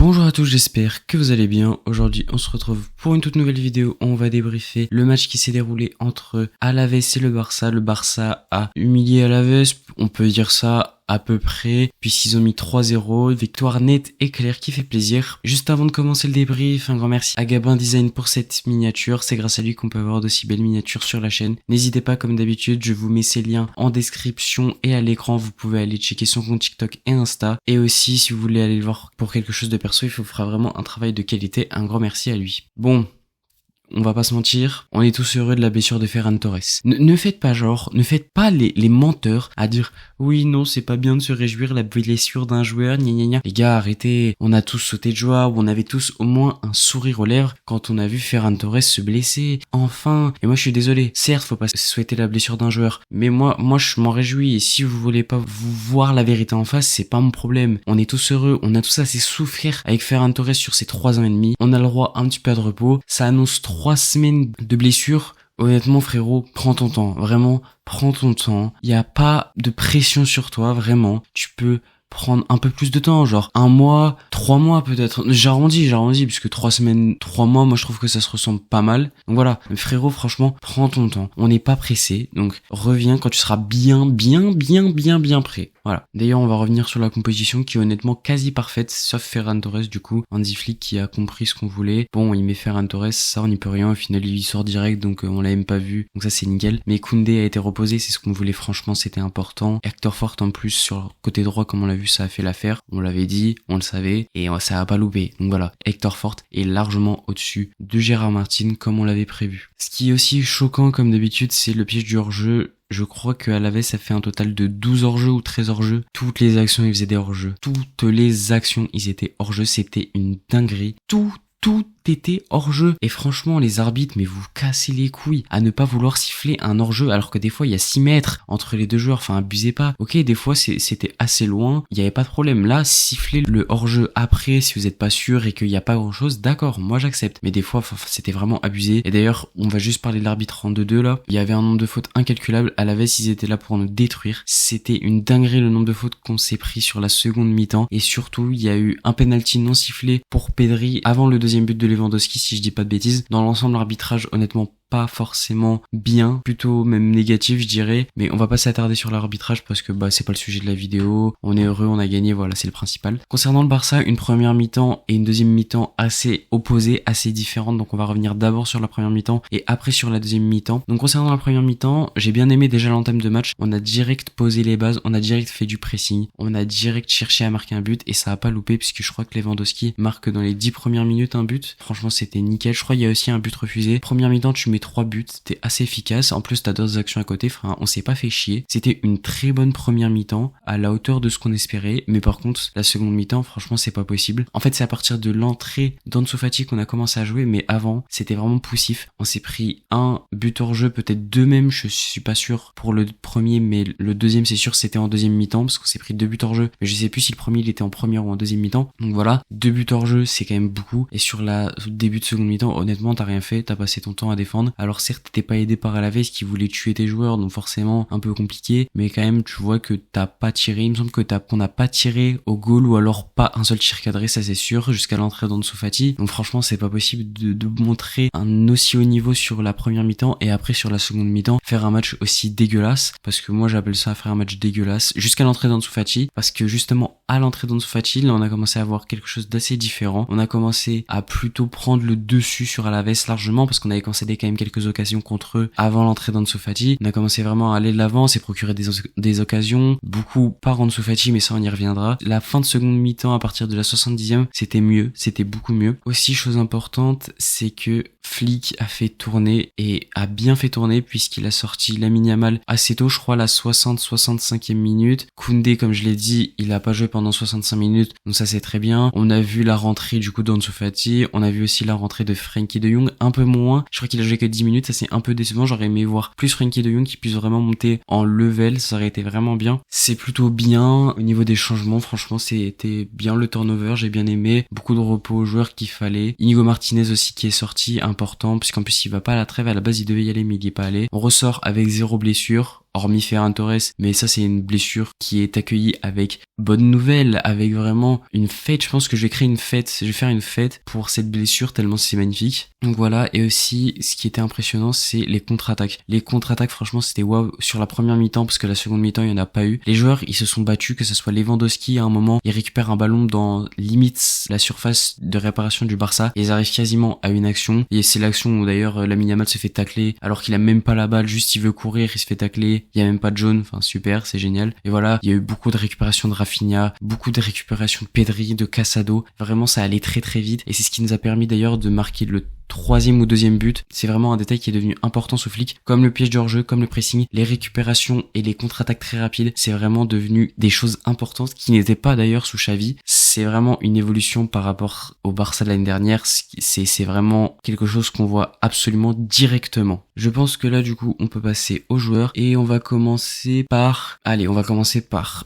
Bonjour à tous, j'espère que vous allez bien. Aujourd'hui, on se retrouve pour une toute nouvelle vidéo. On va débriefer le match qui s'est déroulé entre Alaves et le Barça. Le Barça a humilié Alaves, on peut dire ça à peu près, puisqu'ils ont mis 3-0, victoire nette et claire qui fait plaisir. Juste avant de commencer le débrief, un grand merci à Gabin Design pour cette miniature. C'est grâce à lui qu'on peut avoir d'aussi belles miniatures sur la chaîne. N'hésitez pas, comme d'habitude, je vous mets ses liens en description et à l'écran. Vous pouvez aller checker son compte TikTok et Insta. Et aussi, si vous voulez aller le voir pour quelque chose de perso, il vous fera vraiment un travail de qualité. Un grand merci à lui. Bon, on va pas se mentir, on est tous heureux de la blessure de Ferran Torres. Ne faites pas genre, ne faites pas les menteurs à dire oui non c'est pas bien de se réjouir de la blessure d'un joueur, gna gna gna. Les gars arrêtez, on a tous sauté de joie, ou on avait tous au moins un sourire aux lèvres quand on a vu Ferran Torres se blesser, enfin. Et moi je suis désolé, certes faut pas souhaiter la blessure d'un joueur, mais moi je m'en réjouis, et si vous voulez pas vous voir la vérité en face, c'est pas mon problème. On est tous heureux, on a tous assez souffert avec Ferran Torres sur ces 3 ans et demi, on a le droit à un petit peu de repos, ça annonce 3 semaines de blessure. Honnêtement frérot, prends ton temps, vraiment, prends ton temps. Il y a pas de pression sur toi, vraiment. Tu peux prendre un peu plus de temps, genre 1 mois, 3 mois peut-être. J'arrondis, puisque 3 semaines, 3 mois, moi je trouve que ça se ressemble pas mal. Donc voilà, mais frérot, franchement, prends ton temps. On n'est pas pressé, donc reviens quand tu seras bien prêt. Voilà. D'ailleurs, on va revenir sur la composition qui est honnêtement quasi parfaite, sauf Ferran Torres du coup. Hansi Flick qui a compris ce qu'on voulait. Bon, il met Ferran Torres, ça on n'y peut rien. Au final, il sort direct, donc on l'a même pas vu. Donc ça c'est nickel. Mais Koundé a été reposé, c'est ce qu'on voulait. Franchement, c'était important. Hector Fort en plus sur le côté droit, comme on l'a vu, ça a fait l'affaire. On l'avait dit, on le savait, et ça a pas loupé. Donc voilà, Hector Fort est largement au-dessus de Gérard Martin, comme on l'avait prévu. Ce qui est aussi choquant, comme d'habitude, c'est le piège du hors-jeu. Je crois que Alaves a fait un total de 12 hors-jeu ou 13 hors-jeu. Toutes les actions, ils faisaient des hors-jeu. Toutes les actions, ils étaient hors-jeu. C'était une dinguerie. Tout était hors-jeu. Et franchement, les arbitres, mais vous cassez les couilles à ne pas vouloir siffler un hors-jeu, alors que des fois, il y a 6 mètres entre les deux joueurs. Enfin, abusez pas. Ok, des fois, c'était assez loin. Il n'y avait pas de problème. Là, siffler le hors-jeu après, si vous n'êtes pas sûr et qu'il n'y a pas grand-chose, d'accord, moi j'accepte. Mais des fois, c'était vraiment abusé. Et d'ailleurs, on va juste parler de l'arbitre en 2-2 là. Il y avait un nombre de fautes incalculable. À Alaves, ils étaient là pour nous détruire. C'était une dinguerie le nombre de fautes qu'on s'est pris sur la seconde mi-temps. Et surtout, il y a eu un penalty non sifflé pour Pedri avant le deuxième but de Lewandowski, si je dis pas de bêtises. Dans l'ensemble, l'arbitrage, honnêtement, pas forcément bien, plutôt même négatif je dirais, mais on va pas s'attarder sur l'arbitrage parce que c'est pas le sujet de la vidéo. On est heureux, on a gagné, voilà, c'est le principal. Concernant le Barça, une première mi-temps et une deuxième mi-temps assez opposées, assez différentes, donc on va revenir d'abord sur la première mi-temps et après sur la deuxième mi-temps. Donc concernant la première mi-temps, j'ai bien aimé déjà l'entame de match, on a direct posé les bases, on a direct fait du pressing, on a direct cherché à marquer un but et ça a pas loupé puisque je crois que Lewandowski marque dans les 10 premières minutes un but. Franchement c'était nickel, je crois qu'il y a aussi un but refusé. Première mi-temps tu mets 3 buts, c'était assez efficace. En plus, t'as d'autres actions à côté, frère. On s'est pas fait chier. C'était une très bonne première mi-temps, à la hauteur de ce qu'on espérait. Mais par contre, la seconde mi-temps, franchement, c'est pas possible. En fait, c'est à partir de l'entrée d'Ansu Fati qu'on a commencé à jouer, mais avant, c'était vraiment poussif. On s'est pris un but hors jeu, peut-être 2 même. Je suis pas sûr pour le premier, mais le deuxième, c'est sûr, c'était en deuxième mi-temps, parce qu'on s'est pris 2 buts hors jeu. Mais je sais plus si le premier, il était en première ou en deuxième mi-temps. Donc voilà, 2 buts hors jeu, c'est quand même beaucoup. Et sur la début de seconde mi-temps, honnêtement, t'as rien fait. T'as passé ton temps à défendre. Alors certes, t'étais pas aidé par Alaves qui voulait tuer tes joueurs, donc forcément un peu compliqué, mais quand même tu vois que t'as pas tiré, il me semble que qu'on n'a pas tiré au goal ou alors pas un seul tir cadré, ça c'est sûr, jusqu'à l'entrée d'Ansu Fati. Donc franchement c'est pas possible de montrer un aussi haut niveau sur la première mi-temps et après sur la seconde mi-temps faire un match aussi dégueulasse, parce que moi j'appelle ça faire un match dégueulasse jusqu'à l'entrée d'Ansu Fati, parce que justement à l'entrée d'Ansu Fati là on a commencé à voir quelque chose d'assez différent, on a commencé à plutôt prendre le dessus sur Alaves largement parce qu'on avait concédé quand même quelques occasions contre eux avant l'entrée d'Ansu Fati. On a commencé vraiment à aller de l'avant, s'est procuré des occasions, beaucoup par Ansu Fati, mais ça on y reviendra. La fin de seconde mi-temps à partir de la 70e, c'était mieux, c'était beaucoup mieux. Aussi, chose importante, c'est que Flick a fait tourner et a bien fait tourner puisqu'il a sorti Lamine Yamal assez tôt, je crois la 60-65e minute. Koundé, comme je l'ai dit, il a pas joué pendant 65 minutes, donc ça c'est très bien. On a vu la rentrée du coup d'Ansu Fati, on a vu aussi la rentrée de Frenkie de Jong, un peu moins, je crois qu'il a joué que 10 minutes, ça c'est un peu décevant, j'aurais aimé voir plus Frenkie de Jong qui puisse vraiment monter en level, ça aurait été vraiment bien. C'est plutôt bien au niveau des changements, franchement c'était bien le turnover, j'ai bien aimé, beaucoup de repos aux joueurs qu'il fallait. Inigo Martinez aussi qui est sorti, important, puisqu'en plus il va pas à la trêve, à la base il devait y aller mais il y est pas allé. On ressort avec 0 blessure, hormis Ferran Torres, mais ça c'est une blessure qui est accueillie avec bonne nouvelle, avec vraiment une fête. Je pense que je vais créer une fête, je vais faire une fête pour cette blessure tellement c'est magnifique. Donc voilà, et aussi ce qui était impressionnant c'est les contre-attaques. Les contre-attaques franchement c'était waouh sur la première mi-temps parce que la seconde mi-temps il y en a pas eu. Les joueurs ils se sont battus, que ce soit Lewandowski à un moment, il récupère un ballon dans limite la surface de réparation du Barça et ils arrivent quasiment à une action. Et c'est l'action où d'ailleurs Lamine Yamal se fait tacler alors qu'il a même pas la balle, juste il veut courir, il se fait tacler, il y a même pas de jaune, enfin super, c'est génial. Et voilà, il y a eu beaucoup de récupération de Rafinha, beaucoup de récupération de Pedri, de Casado, vraiment ça allait très très vite et c'est ce qui nous a permis d'ailleurs de marquer le troisième ou deuxième but. C'est vraiment un détail qui est devenu important sous Flick, comme le piège de hors-jeu, comme le pressing, les récupérations et les contre-attaques très rapides, c'est vraiment devenu des choses importantes qui n'étaient pas d'ailleurs sous Xavi. C'est vraiment une évolution par rapport au Barça de l'année dernière, c'est vraiment quelque chose qu'on voit absolument directement. Je pense que là du coup on peut passer aux joueurs et on va commencer par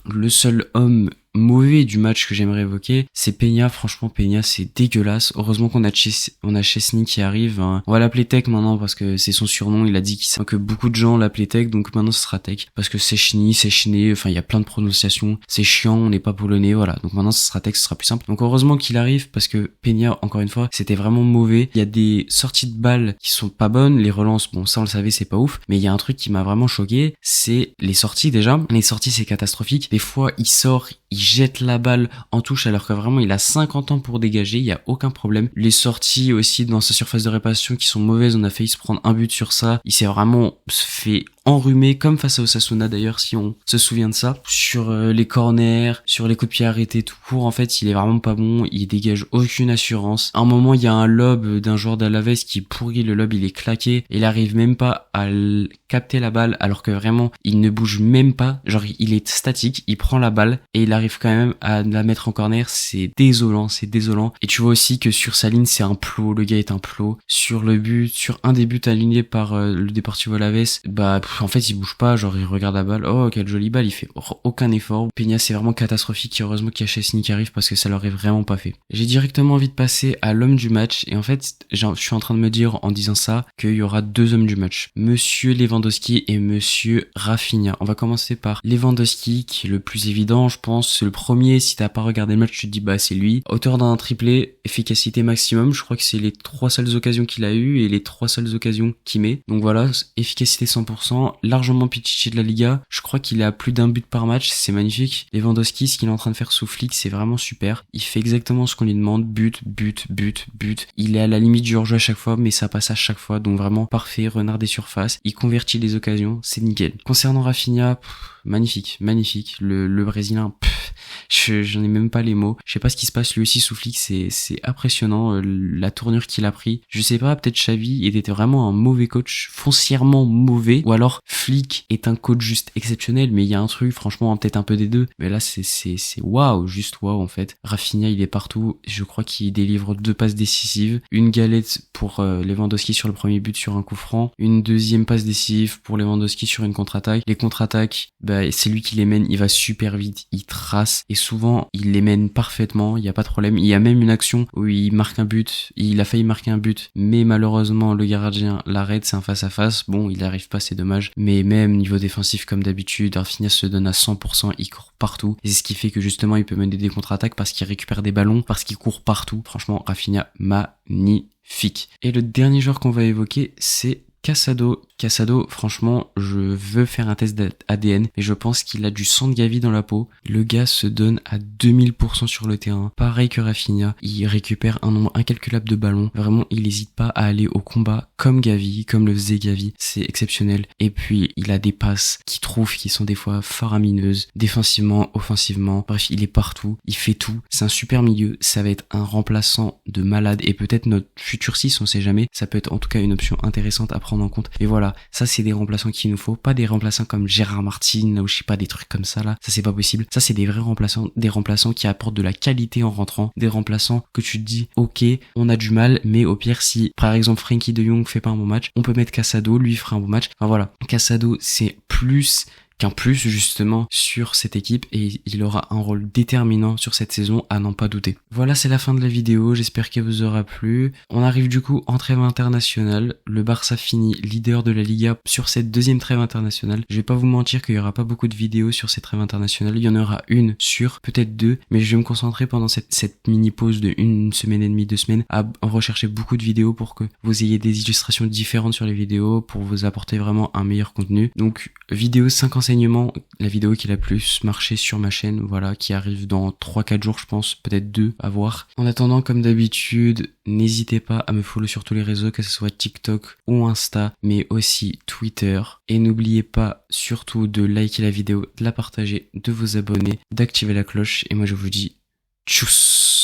le seul homme mauvais du match que j'aimerais évoquer, c'est Peña. Franchement Peña c'est dégueulasse. Heureusement qu'on a Chesney qui arrive, hein. On va l'appeler Tech maintenant parce que c'est son surnom, il a dit que beaucoup de gens l'appelaient Tech, donc maintenant ce sera Tech parce que c'est Chesney, enfin il y a plein de prononciations, c'est chiant, on n'est pas polonais, voilà. Donc maintenant ce sera Tech, ce sera plus simple. Donc heureusement qu'il arrive parce que Peña encore une fois c'était vraiment mauvais. Il y a des sorties de balles qui sont pas bonnes, les relances, bon ça on le savait c'est pas ouf, mais il y a un truc qui m'a vraiment choqué, c'est les sorties déjà. Les sorties c'est catastrophique. Des fois il sort, il jette la balle en touche alors que vraiment il a 50 ans pour dégager, il y a aucun problème. Les sorties aussi dans sa surface de réparation qui sont mauvaises, on a failli se prendre un but sur ça. Il s'est vraiment fait enrhumé comme face à Osasuna d'ailleurs si on se souvient de ça. Sur les corners, sur les coups de pied arrêtés tout court, en fait il est vraiment pas bon, il dégage aucune assurance. À un moment il y a un lob d'un joueur d'Alaves qui est pourri, le lob il est claqué, il arrive même pas à capter la balle alors que vraiment il ne bouge même pas, genre il est statique, il prend la balle et il arrive quand même à la mettre en corner. C'est désolant. Et tu vois aussi que sur sa ligne c'est un plot, le gars est un plot. Sur le but, sur un des buts alignés par le Deportivo Alaves, en fait il bouge pas, genre il regarde la balle, oh quelle jolie balle, il fait aucun effort. Peña c'est vraiment catastrophique, et heureusement qu'il y a Chesney qui arrive parce que ça l'aurait vraiment pas fait. J'ai directement envie de passer à l'homme du match et en fait je suis en train de me dire en disant ça qu'il y aura deux hommes du match, Monsieur Lewandowski et Monsieur Rafinha. On va commencer par Lewandowski qui est le plus évident je pense, c'est le premier, si t'as pas regardé le match tu te dis c'est lui, auteur d'un triplé, efficacité maximum, je crois que c'est les 3 seules occasions qu'il a eu et les 3 seules occasions qu'il met, donc voilà, efficacité 100%, largement Pichichi de la Liga, je crois qu'il a plus d'un but par match, c'est magnifique. Lewandowski, ce qu'il est en train de faire sous Flick, c'est vraiment super, il fait exactement ce qu'on lui demande, but, il est à la limite du hors-jeu à chaque fois, mais ça passe à chaque fois, donc vraiment parfait, renard des surfaces, il convertit les occasions, c'est nickel. Concernant Rafinha, magnifique, le Brésilien, j'en ai même pas les mots, je sais pas ce qui se passe lui aussi sous Flick, c'est impressionnant, la tournure qu'il a pris, je sais pas, peut-être Xavi était vraiment un mauvais coach, foncièrement mauvais, ou alors Flick est un coach juste exceptionnel, mais il y a un truc, franchement, peut-être un peu des deux, mais là c'est waouh, juste waouh en fait. Rafinha il est partout, je crois qu'il délivre 2 passes décisives, une galette pour Lewandowski sur le premier but sur un coup franc, une deuxième passe décisive pour Lewandowski sur une contre-attaque. Les contre-attaques, c'est lui qui les mène, il va super vite, il trace, et souvent il les mène parfaitement, il y a pas de problème. Il y a même une action où il marque un but, il a failli marquer un but, mais malheureusement le gardien l'arrête, c'est un face à face, bon il arrive pas, c'est dommage, mais même niveau défensif comme d'habitude, Rafinha se donne à 100%, il court partout, et c'est ce qui fait que justement il peut mener des contre-attaques parce qu'il récupère des ballons, parce qu'il court partout. Franchement Rafinha magnifique. Et le dernier joueur qu'on va évoquer c'est Casado, franchement, je veux faire un test d'ADN, mais je pense qu'il a du sang de Gavi dans la peau. Le gars se donne à 2000% sur le terrain. Pareil que Rafinha, il récupère un nombre incalculable de ballons. Vraiment, il n'hésite pas à aller au combat comme Gavi, comme le faisait Gavi. C'est exceptionnel. Et puis, il a des passes qui sont des fois faramineuses, défensivement, offensivement. Bref, il est partout, il fait tout. C'est un super milieu. Ça va être un remplaçant de malade et peut-être notre futur 6, on sait jamais. Ça peut être en tout cas une option intéressante à prendre en compte. Et voilà, ça c'est des remplaçants qu'il nous faut, pas des remplaçants comme Gérard Martin ou je sais pas, des trucs comme ça là, ça c'est pas possible. Ça c'est des vrais remplaçants, des remplaçants qui apportent de la qualité en rentrant, des remplaçants que tu te dis ok, on a du mal, mais au pire si par exemple Frenkie de Jong fait pas un bon match, on peut mettre Casado, lui fera un bon match. Enfin voilà, Casado c'est plus qu'un plus justement sur cette équipe et il aura un rôle déterminant sur cette saison à n'en pas douter. Voilà, c'est la fin de la vidéo, j'espère qu'elle vous aura plu. On arrive du coup en trêve internationale, le Barça finit leader de la Liga sur cette deuxième trêve internationale. Je vais pas vous mentir qu'il y aura pas beaucoup de vidéos sur cette trêve internationale, il y en aura une sur peut-être deux, mais je vais me concentrer pendant cette mini pause de 1 semaine et demie, 2 semaines à rechercher beaucoup de vidéos pour que vous ayez des illustrations différentes sur les vidéos, pour vous apporter vraiment un meilleur contenu. Donc vidéo 5 enseignements, la vidéo qui a le plus marché sur ma chaîne, voilà, qui arrive dans 3-4 jours je pense, peut-être 2 à voir. En attendant, comme d'habitude, n'hésitez pas à me follow sur tous les réseaux, que ce soit TikTok ou Insta, mais aussi Twitter. Et n'oubliez pas surtout de liker la vidéo, de la partager, de vous abonner, d'activer la cloche. Et moi je vous dis tchuss.